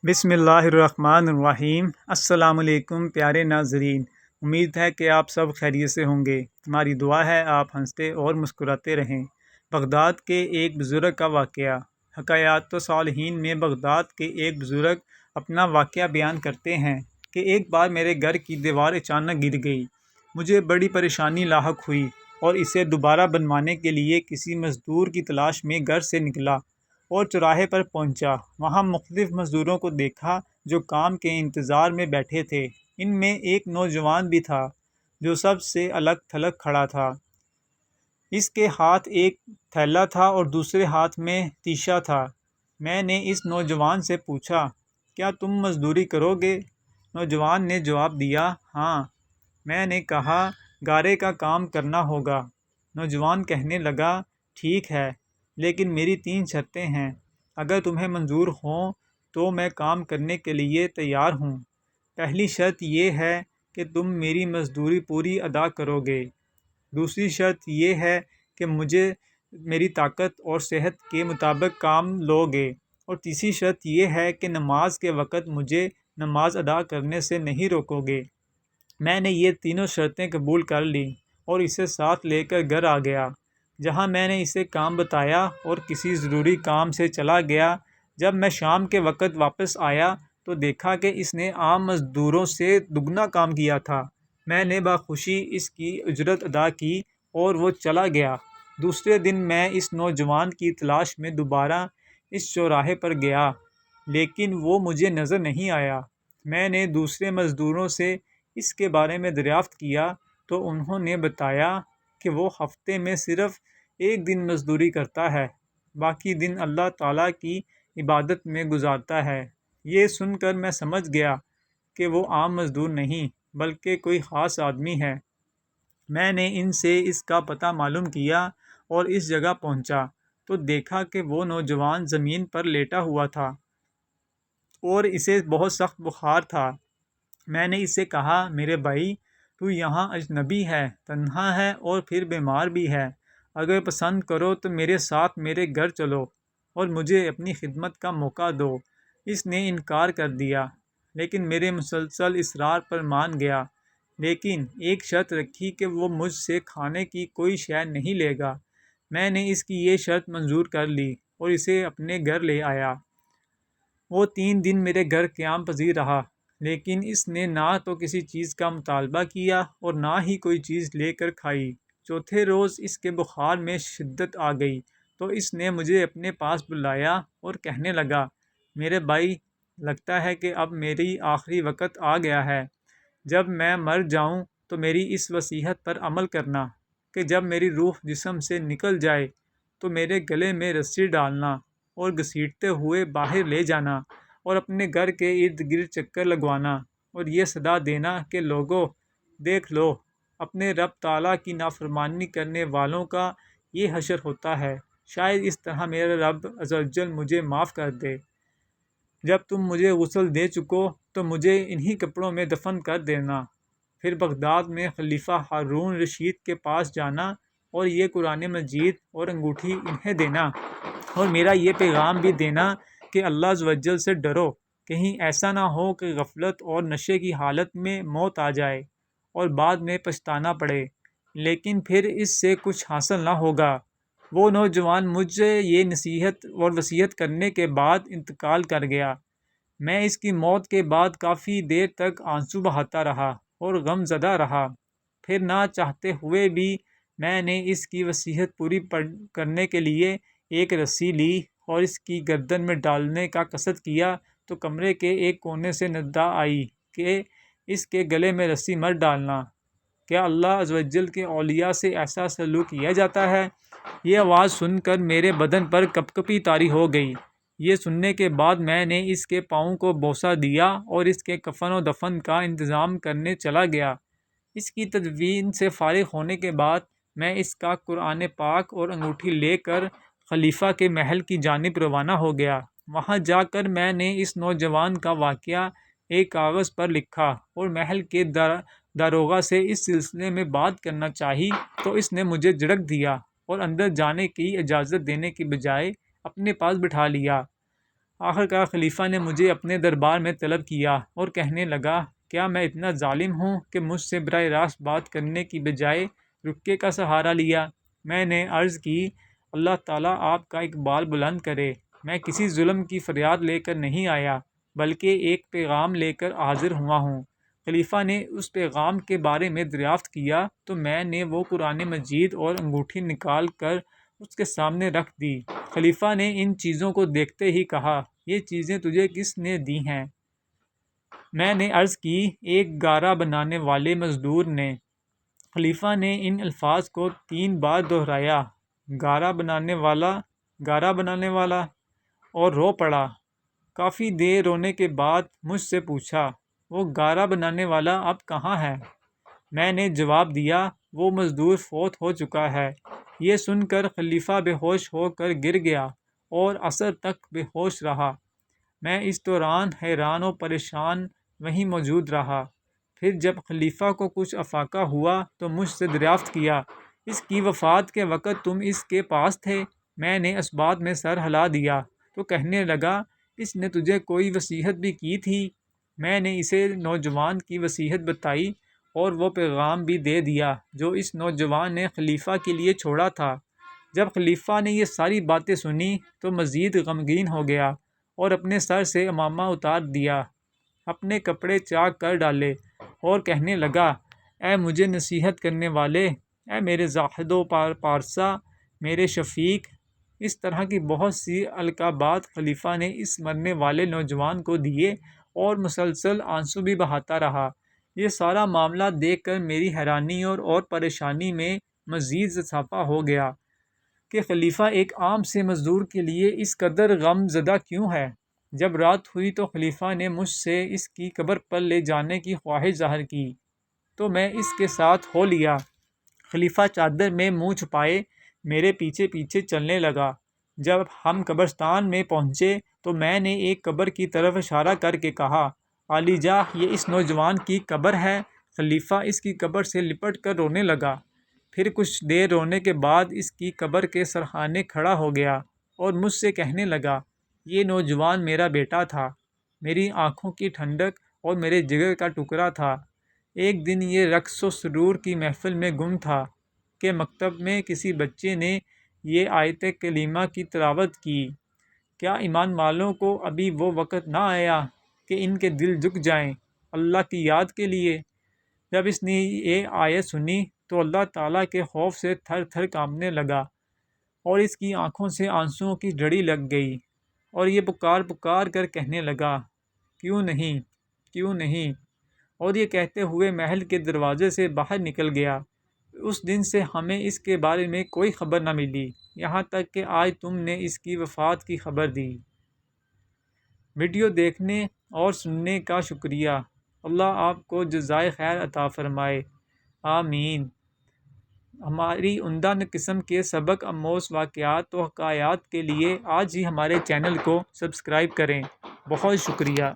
بسم اللہ الرحمن الرحیم۔ السلام علیکم پیارے ناظرین، امید ہے کہ آپ سب خیریت سے ہوں گے۔ ہماری دعا ہے آپ ہنستے اور مسکراتے رہیں۔ بغداد کے ایک بزرگ کا واقعہ۔ حکایات صالحین میں بغداد کے ایک بزرگ اپنا واقعہ بیان کرتے ہیں کہ ایک بار میرے گھر کی دیوار اچانک گر گئی۔ مجھے بڑی پریشانی لاحق ہوئی اور اسے دوبارہ بنوانے کے لیے کسی مزدور کی تلاش میں گھر سے نکلا اور چوراہے پر پہنچا۔ وہاں مختلف مزدوروں کو دیکھا جو کام کے انتظار میں بیٹھے تھے۔ ان میں ایک نوجوان بھی تھا جو سب سے الگ تھلگ کھڑا تھا۔ اس کے ہاتھ ایک تھیلا تھا اور دوسرے ہاتھ میں تیشا تھا۔ میں نے اس نوجوان سے پوچھا، کیا تم مزدوری کرو گے؟ نوجوان نے جواب دیا، ہاں۔ میں نے کہا، گارے کا کام کرنا ہوگا۔ نوجوان کہنے لگا، ٹھیک ہے، لیکن میری 3 شرطیں ہیں۔ اگر تمہیں منظور ہوں تو میں کام کرنے کے لیے تیار ہوں۔ پہلی شرط یہ ہے کہ تم میری مزدوری پوری ادا کرو گے۔ دوسری شرط یہ ہے کہ مجھے میری طاقت اور صحت کے مطابق کام لو گے۔ اور تیسری شرط یہ ہے کہ نماز کے وقت مجھے نماز ادا کرنے سے نہیں روکو گے۔ میں نے یہ تینوں شرطیں قبول کر لیں اور اسے ساتھ لے کر گھر آ گیا، جہاں میں نے اسے کام بتایا اور کسی ضروری کام سے چلا گیا۔ جب میں شام کے وقت واپس آیا تو دیکھا کہ اس نے عام مزدوروں سے دگنا کام کیا تھا۔ میں نے بخوشی اس کی اجرت ادا کی اور وہ چلا گیا۔ دوسرے دن میں اس نوجوان کی تلاش میں دوبارہ اس چوراہے پر گیا، لیکن وہ مجھے نظر نہیں آیا۔ میں نے دوسرے مزدوروں سے اس کے بارے میں دریافت کیا تو انہوں نے بتایا کہ وہ ہفتے میں صرف 1 دن مزدوری کرتا ہے، باقی دن اللہ تعالیٰ کی عبادت میں گزارتا ہے۔ یہ سن کر میں سمجھ گیا کہ وہ عام مزدور نہیں بلکہ کوئی خاص آدمی ہے۔ میں نے ان سے اس کا پتہ معلوم کیا اور اس جگہ پہنچا تو دیکھا کہ وہ نوجوان زمین پر لیٹا ہوا تھا اور اسے بہت سخت بخار تھا۔ میں نے اسے کہا، میرے بھائی، تو یہاں اجنبی ہے، تنہا ہے اور پھر بیمار بھی ہے۔ اگر پسند کرو تو میرے ساتھ میرے گھر چلو اور مجھے اپنی خدمت کا موقع دو۔ اس نے انکار کر دیا، لیکن میرے مسلسل اصرار پر مان گیا، لیکن ایک شرط رکھی کہ وہ مجھ سے کھانے کی کوئی شے نہیں لے گا۔ میں نے اس کی یہ شرط منظور کر لی اور اسے اپنے گھر لے آیا۔ وہ 3 دن میرے گھر قیام پذیر رہا، لیکن اس نے نہ تو کسی چیز کا مطالبہ کیا اور نہ ہی کوئی چیز لے کر کھائی۔ چوتھے روز اس کے بخار میں شدت آ گئی تو اس نے مجھے اپنے پاس بلایا اور کہنے لگا، میرے بھائی، لگتا ہے کہ اب میری آخری وقت آ گیا ہے۔ جب میں مر جاؤں تو میری اس وصیت پر عمل کرنا کہ جب میری روح جسم سے نکل جائے تو میرے گلے میں رسی ڈالنا اور گھسیٹتے ہوئے باہر لے جانا اور اپنے گھر کے ارد گرد چکر لگوانا اور یہ صدا دینا کہ لوگو، دیکھ لو، اپنے رب تعالیٰ کی نافرمانی کرنے والوں کا یہ حشر ہوتا ہے۔ شاید اس طرح میرا رب عز و جل مجھے معاف کر دے۔ جب تم مجھے غسل دے چکو تو مجھے انہی کپڑوں میں دفن کر دینا۔ پھر بغداد میں خلیفہ ہارون رشید کے پاس جانا اور یہ قرآن مجید اور انگوٹھی انہیں دینا اور میرا یہ پیغام بھی دینا کہ اللہ عز و جل سے ڈرو، کہیں ایسا نہ ہو کہ غفلت اور نشے کی حالت میں موت آ جائے اور بعد میں پچھتانا پڑے، لیکن پھر اس سے کچھ حاصل نہ ہوگا۔ وہ نوجوان مجھے یہ نصیحت اور وصیت کرنے کے بعد انتقال کر گیا۔ میں اس کی موت کے بعد کافی دیر تک آنسو بہاتا رہا اور غم زدہ رہا۔ پھر نہ چاہتے ہوئے بھی میں نے اس کی وصیت پوری کرنے کے لیے ایک رسی لی اور اس کی گردن میں ڈالنے کا قصد کیا تو کمرے کے ایک کونے سے ندا آئی کہ اس کے گلے میں رسی مت ڈالنا۔ کیا اللہ عز و جل کے اولیاء سے ایسا سلوک کیا جاتا ہے؟ یہ آواز سن کر میرے بدن پر کپکپی طاری ہو گئی۔ یہ سننے کے بعد میں نے اس کے پاؤں کو بوسہ دیا اور اس کے کفن و دفن کا انتظام کرنے چلا گیا۔ اس کی تدفین سے فارغ ہونے کے بعد میں اس کا قرآن پاک اور انگوٹھی لے کر خلیفہ کے محل کی جانب روانہ ہو گیا۔ وہاں جا کر میں نے اس نوجوان کا واقعہ ایک کاغذ پر لکھا اور محل کے داروغہ سے اس سلسلے میں بات کرنا چاہی تو اس نے مجھے جھڑک دیا اور اندر جانے کی اجازت دینے کی بجائے اپنے پاس بٹھا لیا۔ آخر کار خلیفہ نے مجھے اپنے دربار میں طلب کیا اور کہنے لگا، کیا میں اتنا ظالم ہوں کہ مجھ سے براہ راست بات کرنے کی بجائے رکے کا سہارا لیا؟ میں نے عرض کی، اللہ تعالیٰ آپ کا اقبال بلند کرے، میں کسی ظلم کی فریاد لے کر نہیں آیا بلکہ ایک پیغام لے کر حاضر ہوا ہوں۔ خلیفہ نے اس پیغام کے بارے میں دریافت کیا تو میں نے وہ قرآن مجید اور انگوٹھی نکال کر اس کے سامنے رکھ دی۔ خلیفہ نے ان چیزوں کو دیکھتے ہی کہا، یہ چیزیں تجھے کس نے دی ہیں؟ میں نے عرض کی، ایک گارا بنانے والے مزدور نے۔ خلیفہ نے ان الفاظ کو 3 بار دہرایا، گارا بنانے والا، گارا بنانے والا، اور رو پڑا۔ کافی دیر رونے کے بعد مجھ سے پوچھا، وہ گارا بنانے والا اب کہاں ہے؟ میں نے جواب دیا، وہ مزدور فوت ہو چکا ہے۔ یہ سن کر خلیفہ بے ہوش ہو کر گر گیا اور عصر تک بے ہوش رہا۔ میں اس دوران حیران و پریشان وہیں موجود رہا۔ پھر جب خلیفہ کو کچھ افاقہ ہوا تو مجھ سے دریافت کیا، اس کی وفات کے وقت تم اس کے پاس تھے؟ میں نے اس بات میں سر ہلا دیا تو کہنے لگا، اس نے تجھے کوئی وصیت بھی کی تھی؟ میں نے اسے نوجوان کی وصیت بتائی اور وہ پیغام بھی دے دیا جو اس نوجوان نے خلیفہ کے لیے چھوڑا تھا۔ جب خلیفہ نے یہ ساری باتیں سنی تو مزید غمگین ہو گیا اور اپنے سر سے عمامہ اتار دیا، اپنے کپڑے چاک کر ڈالے اور کہنے لگا، اے مجھے نصیحت کرنے والے، اے میرے زاہد و پارسا، میرے شفیق۔ اس طرح کی بہت سی القابات خلیفہ نے اس مرنے والے نوجوان کو دیے اور مسلسل آنسو بھی بہاتا رہا۔ یہ سارا معاملہ دیکھ کر میری حیرانی اور پریشانی میں مزید اضافہ ہو گیا کہ خلیفہ ایک عام سے مزدور کے لیے اس قدر غم زدہ کیوں ہے۔ جب رات ہوئی تو خلیفہ نے مجھ سے اس کی قبر پر لے جانے کی خواہش ظاہر کی تو میں اس کے ساتھ ہو لیا۔ خلیفہ چادر میں منہ چھپائے میرے پیچھے پیچھے چلنے لگا۔ جب ہم قبرستان میں پہنچے تو میں نے ایک قبر کی طرف اشارہ کر کے کہا، عالی جاہ، یہ اس نوجوان کی قبر ہے۔ خلیفہ اس کی قبر سے لپٹ کر رونے لگا۔ پھر کچھ دیر رونے کے بعد اس کی قبر کے سرہانے کھڑا ہو گیا اور مجھ سے کہنے لگا، یہ نوجوان میرا بیٹا تھا، میری آنکھوں کی ٹھنڈک اور میرے جگر کا ٹکڑا تھا۔ ایک دن یہ رقص و سرور کی محفل میں گم تھا کہ مکتب میں کسی بچے نے یہ آیت کلیمہ کی تلاوت کی، کیا ایمان والوں کو ابھی وہ وقت نہ آیا کہ ان کے دل جھک جائیں اللہ کی یاد کے لیے؟ جب اس نے یہ آیت سنی تو اللہ تعالیٰ کے خوف سے تھر تھر کانپنے لگا اور اس کی آنکھوں سے آنسوؤں کی جھڑی لگ گئی اور یہ پکار پکار کر کہنے لگا، کیوں نہیں، کیوں نہیں، اور یہ کہتے ہوئے محل کے دروازے سے باہر نکل گیا۔ اس دن سے ہمیں اس کے بارے میں کوئی خبر نہ ملی، یہاں تک کہ آج تم نے اس کی وفات کی خبر دی۔ ویڈیو دیکھنے اور سننے کا شکریہ۔ اللہ آپ کو جزائے خیر عطا فرمائے، آمین۔ ہماری عمدہ قسم کے سبق آموز واقعات و حکایات کے لیے آج ہی ہمارے چینل کو سبسکرائب کریں۔ بہت شکریہ۔